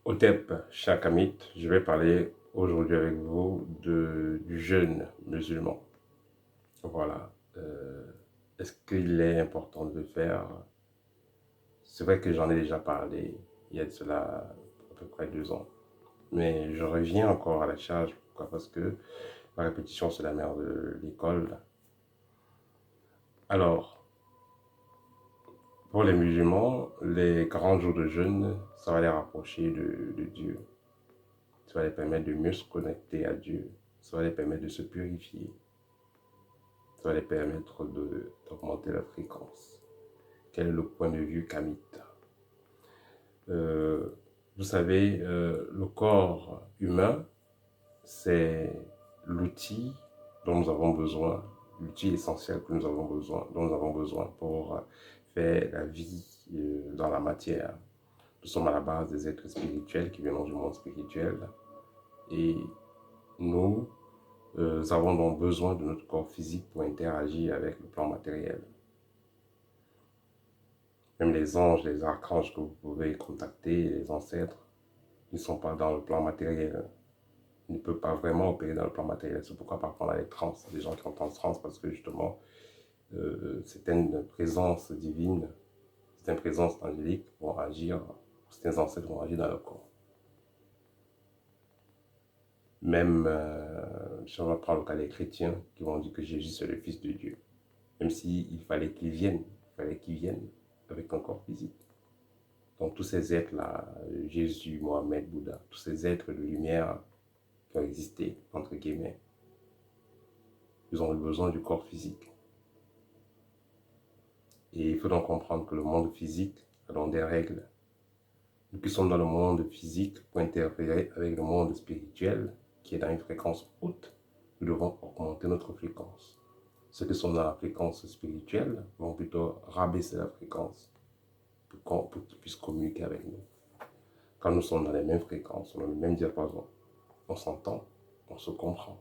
Otep Chakamit, je vais parler aujourd'hui avec vous du jeûne musulman. Voilà. Est-ce qu'il est important de le faire? C'est vrai que j'en ai déjà parlé il y a de cela à peu près 2 ans. Mais je reviens encore à la charge. Pourquoi? Parce que la répétition, c'est la mère de l'école. Alors, pour les musulmans, les 40 jours de jeûne, ça va les rapprocher de Dieu. Ça va les permettre de mieux se connecter à Dieu. Ça va les permettre de se purifier. Ça va les permettre d'augmenter la fréquence. Quel est le point de vue kamite? Euh, Vous savez, le corps humain, c'est l'outil dont nous avons besoin, l'outil essentiel que nous avons besoin, dont nous avons besoin pour faire la vie dans la matière. Nous sommes à la base des êtres spirituels qui viennent du monde spirituel et nous avons donc besoin de notre corps physique pour interagir avec le plan matériel. Même les anges, les archanges que vous pouvez contacter, les ancêtres, ils ne sont pas dans le plan matériel. Ils ne peuvent pas vraiment opérer dans le plan matériel. C'est pourquoi parfois on a les trans, des gens qui ont en trans parce que justement, certaines présences divines, certaines présences angéliques vont agir, certains ancêtres vont agir dans leur corps. Même, si on va prendre le cas des chrétiens qui vont dire que Jésus c'est le Fils de Dieu. Même s'il fallait qu'il vienne, avec un corps physique. Donc tous ces êtres-là, Jésus, Mohamed, Bouddha, tous ces êtres de lumière qui ont existé, entre guillemets, ils ont eu besoin du corps physique. Et il faut donc comprendre que le monde physique a donc des règles. Nous qui sommes dans le monde physique, pour interférer avec le monde spirituel, qui est dans une fréquence haute, nous devons augmenter notre fréquence. Ceux qui sont dans la fréquence spirituelle vont plutôt rabaisser la fréquence pour qu'ils puissent communiquer avec nous. Quand nous sommes dans les mêmes fréquences, dans le même diapason, on s'entend, on se comprend.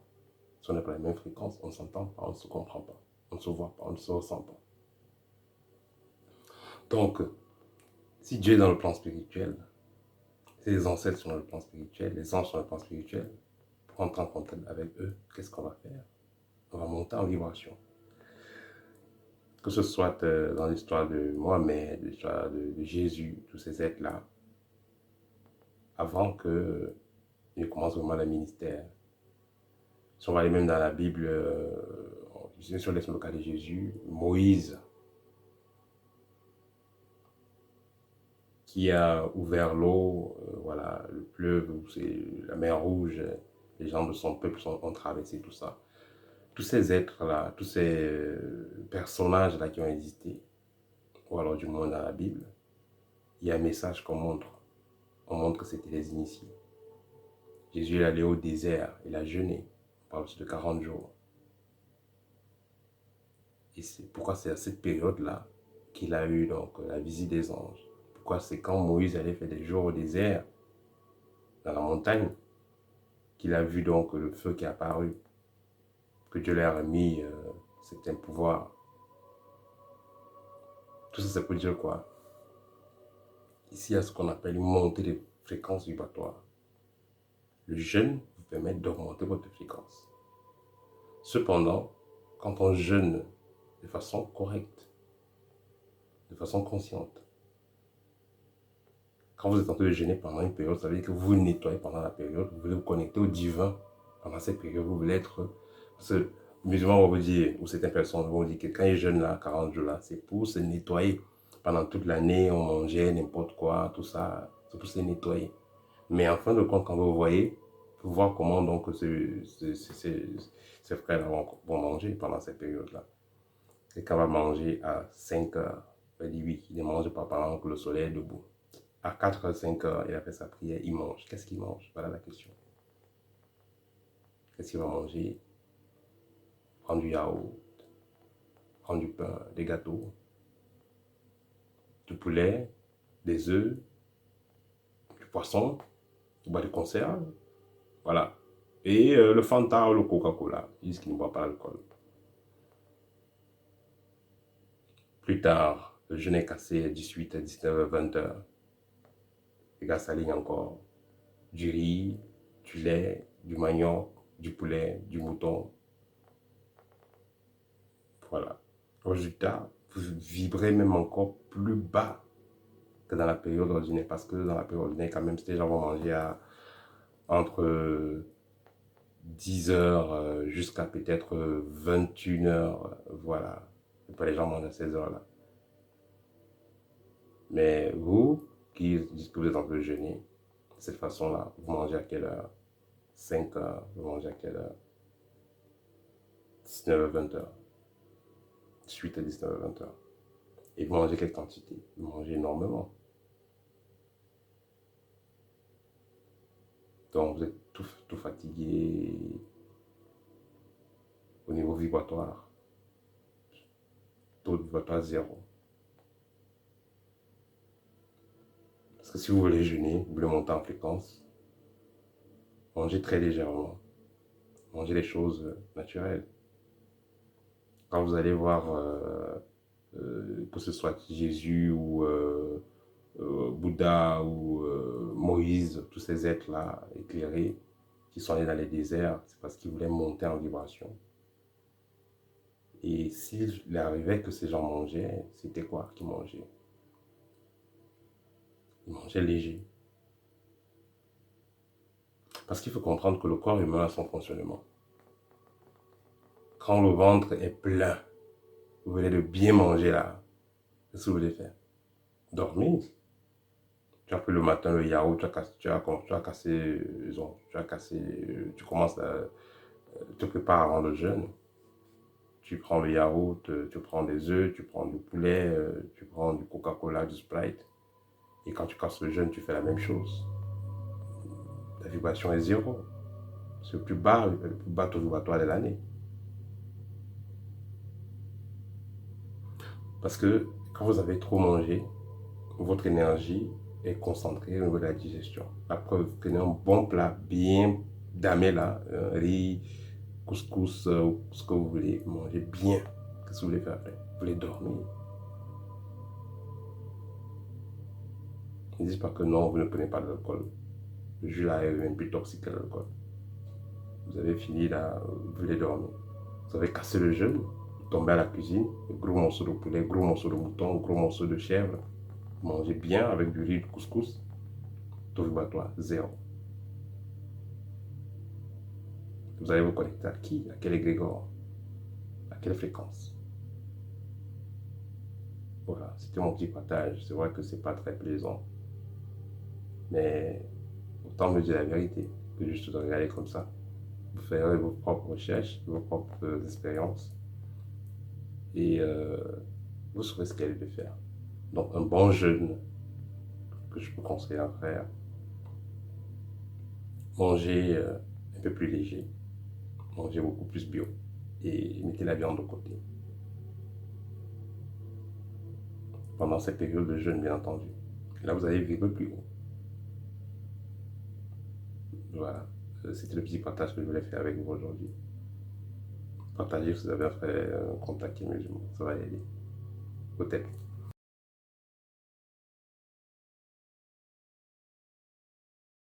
Si on n'est pas dans les mêmes fréquences, on ne s'entend pas, on ne se comprend pas, on ne se voit pas, on ne se ressent pas. Donc, si Dieu est dans le plan spirituel, si les ancêtres sont dans le plan spirituel, les anges sont dans le plan spirituel, pour entrer en contact avec eux, qu'est-ce qu'on va faire? On va monter en vibration. Que ce soit dans l'histoire de Mohamed, l'histoire de Jésus, tous ces êtres-là, avant qu'ils ne commencent vraiment le ministère. Si on va aller même dans la Bible, si on laisse le cas de Jésus, Moïse, qui a ouvert l'eau, voilà, le fleuve, c'est la mer Rouge, les gens de son peuple ont traversé tout ça. Tous ces êtres-là, tous ces personnages-là qui ont existé, ou alors du moins dans la Bible, il y a un message qu'on montre. On montre que c'était les initiés. Jésus est allé au désert, il a jeûné, on parle aussi de 40 jours. Et c'est pourquoi c'est à cette période-là qu'il a eu donc la visite des anges. Pourquoi c'est quand Moïse allait faire des jours au désert, dans la montagne, qu'il a vu donc le feu qui est apparu, que Dieu lui a remis certains pouvoirs. Tout ça, c'est pour dire quoi? Ici, il y a ce qu'on appelle une montée de fréquence vibratoire. Le jeûne vous permet d'augmenter votre fréquence. Cependant, quand on jeûne de façon correcte, de façon consciente, quand vous êtes en train de jeûner pendant une période, ça veut dire que vous vous nettoyez pendant la période, vous voulez vous connecter au divin pendant cette période, vous voulez être... Parce que les musulmans vont vous dire, ou certaines personnes vont dire que quand ils jeûnent là, 40 jours là, c'est pour se nettoyer. Pendant toute l'année, on mangeait n'importe quoi, tout ça, c'est pour se nettoyer. Mais en fin de compte, quand vous voyez, vous voir comment donc ces frères vont manger pendant cette période-là. Et quand on va manger à 5 heures, il dit oui, il ne mange pas pendant que le soleil est debout. À 4 h 5 heures, il a fait sa prière, il mange. Qu'est-ce qu'il mange? Voilà la question. Qu'est-ce qu'il va manger? Prendre du yaourt, prendre du pain, des gâteaux, du poulet, des œufs, du poisson, du bois de conserve. Voilà. Et le Fanta ou le Coca-Cola. Ils disent qu'ils ne boivent pas l'alcool. Plus tard, le jeûne est cassé à 18, à 19, à 20 heures. Les gars s'alignent encore. du riz, du lait, du manioc, du poulet, du mouton. Voilà. Résultat, vous vibrez même encore plus bas que dans la période ordinaire. Parce que dans la période ordinaire, quand même, ces gens vont manger entre 10 heures jusqu'à peut-être 21 heures. Voilà. Et pas les gens mangent à ces heures-là. Mais vous, qui dites que vous êtes en train de jeûner, de cette façon-là, vous mangez à quelle heure? 5 heures. Vous mangez à quelle heure? 19 h 20 heures. 18 à 19 h 20 heures. Et vous mangez quelle quantité? Vous mangez énormément. Donc vous êtes tout fatigué au niveau vibratoire. Taux vibratoire zéro. Parce que si vous voulez jeûner, vous voulez monter en fréquence, mangez très légèrement. Mangez les choses naturelles. Quand vous allez voir, que ce soit Jésus ou Bouddha ou Moïse, tous ces êtres-là éclairés qui sont allés dans les déserts, c'est parce qu'ils voulaient monter en vibration. Et s'il arrivait que ces gens mangeaient, c'était quoi qu'ils mangeaient? Ils mangeaient léger. Parce qu'il faut comprendre que le corps humain a son fonctionnement. Quand le ventre est plein, vous voulez de bien manger là, qu'est-ce que vous voulez faire? Dormir. Tu as pris le matin le yaourt, tu commences à te préparer avant le jeûne. Tu prends le yaourt, tu prends des œufs, tu prends du poulet, tu prends du Coca-Cola, du Sprite. Et quand tu casses le jeûne, tu fais la même chose. La vibration est zéro. C'est le plus bas taux vibratoire de l'année. Parce que quand vous avez trop mangé, votre énergie est concentrée au niveau de la digestion. La preuve, prenez un bon plat bien damé là, riz, couscous, ce que vous voulez, manger bien. Qu'est-ce que vous voulez faire après? Vous voulez dormir. Ne dites pas que non, vous ne prenez pas de l'alcool. Le jus là est même plus toxique que l'alcool. Vous avez fini là, vous voulez dormir. Vous avez cassé le jeûne, vous tombez à la cuisine, gros morceau de poulet, gros morceau de mouton, gros morceau de chèvre. Vous mangez bien avec du riz, du couscous. Taux vibratoire, zéro. Vous allez vous connecter à qui? À quel égrégore? À quelle fréquence? Voilà, c'était mon petit partage. C'est vrai que c'est pas très plaisant. Mais autant me dire la vérité que juste de regarder comme ça. Vous ferez vos propres recherches, vos propres expériences. Et vous saurez ce qu'elle veut faire. Donc un bon jeûne que je peux conseiller à faire. Manger un peu plus léger. Manger beaucoup plus bio. Et mettez la viande de côté. Pendant cette période de jeûne, bien entendu. Là, vous allez vivre plus haut. Voilà. C'était le petit partage que je voulais faire avec vous aujourd'hui. Partagez si vous avez fait un contact musulman. Ça va aider. Peut-être.